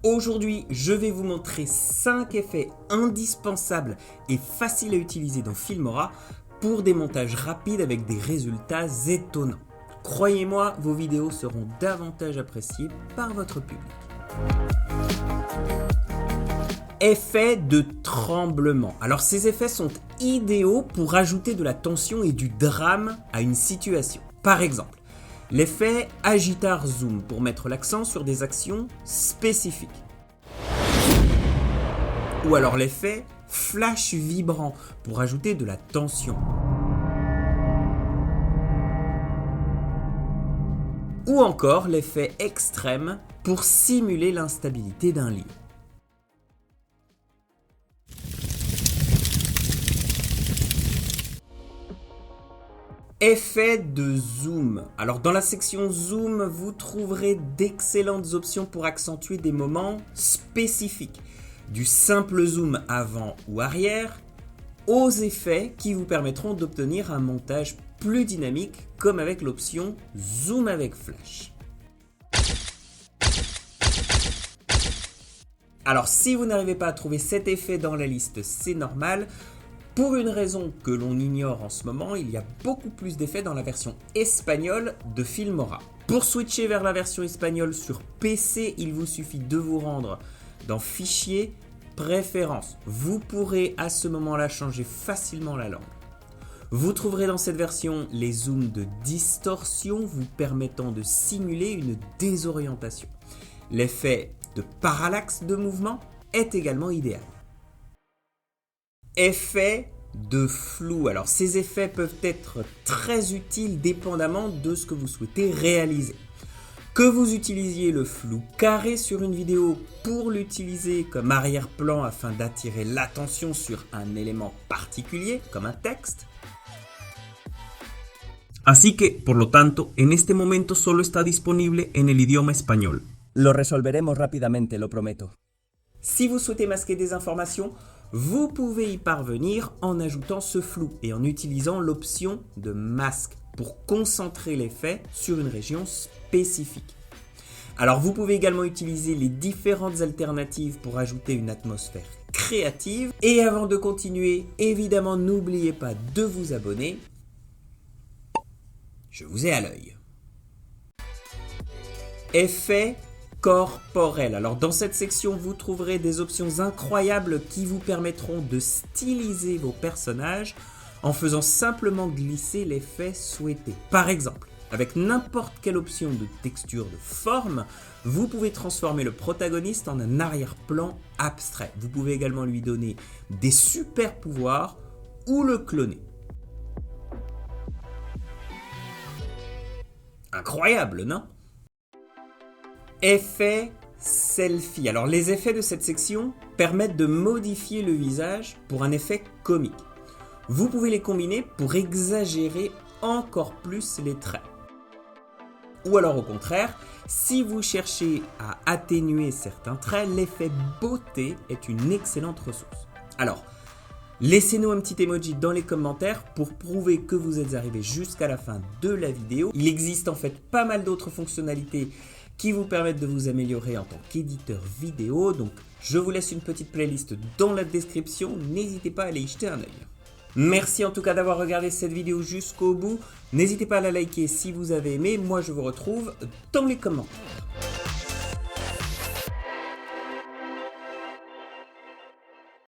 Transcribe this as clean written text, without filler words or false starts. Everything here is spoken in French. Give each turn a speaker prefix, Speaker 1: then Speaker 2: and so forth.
Speaker 1: Aujourd'hui, je vais vous montrer 5 effets indispensables et faciles à utiliser dans Filmora pour des montages rapides avec des résultats étonnants. Croyez-moi, vos vidéos seront davantage appréciées par votre public. Effet de tremblement. Alors ces effets sont idéaux pour ajouter de la tension et du drame à une situation. Par exemple, l'effet Agitar Zoom pour mettre l'accent sur des actions spécifiques. Ou alors l'effet Flash Vibrant pour ajouter de la tension. Ou encore l'effet Extrême pour simuler l'instabilité d'un livre. Effet de zoom. Alors dans la section zoom, vous trouverez d'excellentes options pour accentuer des moments spécifiques. Du simple zoom avant ou arrière, aux effets qui vous permettront d'obtenir un montage plus dynamique comme avec l'option zoom avec flash. Alors si vous n'arrivez pas à trouver cet effet dans la liste, c'est normal. Pour une raison que l'on ignore en ce moment, il y a beaucoup plus d'effets dans la version espagnole de Filmora. Pour switcher vers la version espagnole sur PC, il vous suffit de vous rendre dans Fichier, Préférences. Vous pourrez à ce moment-là changer facilement la langue. Vous trouverez dans cette version les zooms de distorsion vous permettant de simuler une désorientation. L'effet de parallaxe de mouvement est également idéal. Effet de flou. Alors ces effets peuvent être très utiles dépendamment de ce que vous souhaitez réaliser. Que vous utilisiez le flou carré sur une vidéo pour l'utiliser comme arrière-plan afin d'attirer l'attention sur un élément particulier, comme un texte.
Speaker 2: Así que, por lo tanto, en este momento solo está disponible en el idioma español.
Speaker 3: Lo resolveremos rápidamente, lo prometo.
Speaker 1: Si vous souhaitez masquer des informations, vous pouvez y parvenir en ajoutant ce flou et en utilisant l'option de masque pour concentrer l'effet sur une région spécifique. Alors vous pouvez également utiliser les différentes alternatives pour ajouter une atmosphère créative. Et avant de continuer, évidemment n'oubliez pas de vous abonner. Je vous ai à l'œil. Effet corporel. Alors dans cette section, vous trouverez des options incroyables qui vous permettront de styliser vos personnages en faisant simplement glisser l'effet souhaité. Par exemple, avec n'importe quelle option de texture de forme, vous pouvez transformer le protagoniste en un arrière-plan abstrait. Vous pouvez également lui donner des super pouvoirs ou le cloner. Incroyable, non ? Effet selfie. Alors les effets de cette section permettent de modifier le visage pour un effet comique. Vous pouvez les combiner pour exagérer encore plus les traits. Ou alors au contraire, si vous cherchez à atténuer certains traits, l'effet beauté est une excellente ressource. Alors, laissez-nous un petit emoji dans les commentaires pour prouver que vous êtes arrivé jusqu'à la fin de la vidéo. Il existe en fait pas mal d'autres fonctionnalités qui vous permettent de vous améliorer en tant qu'éditeur vidéo. Donc je vous laisse une petite playlist dans la description, n'hésitez pas à aller y jeter un œil. Merci en tout cas d'avoir regardé cette vidéo jusqu'au bout. N'hésitez pas à la liker si vous avez aimé. Moi je vous retrouve dans les commentaires.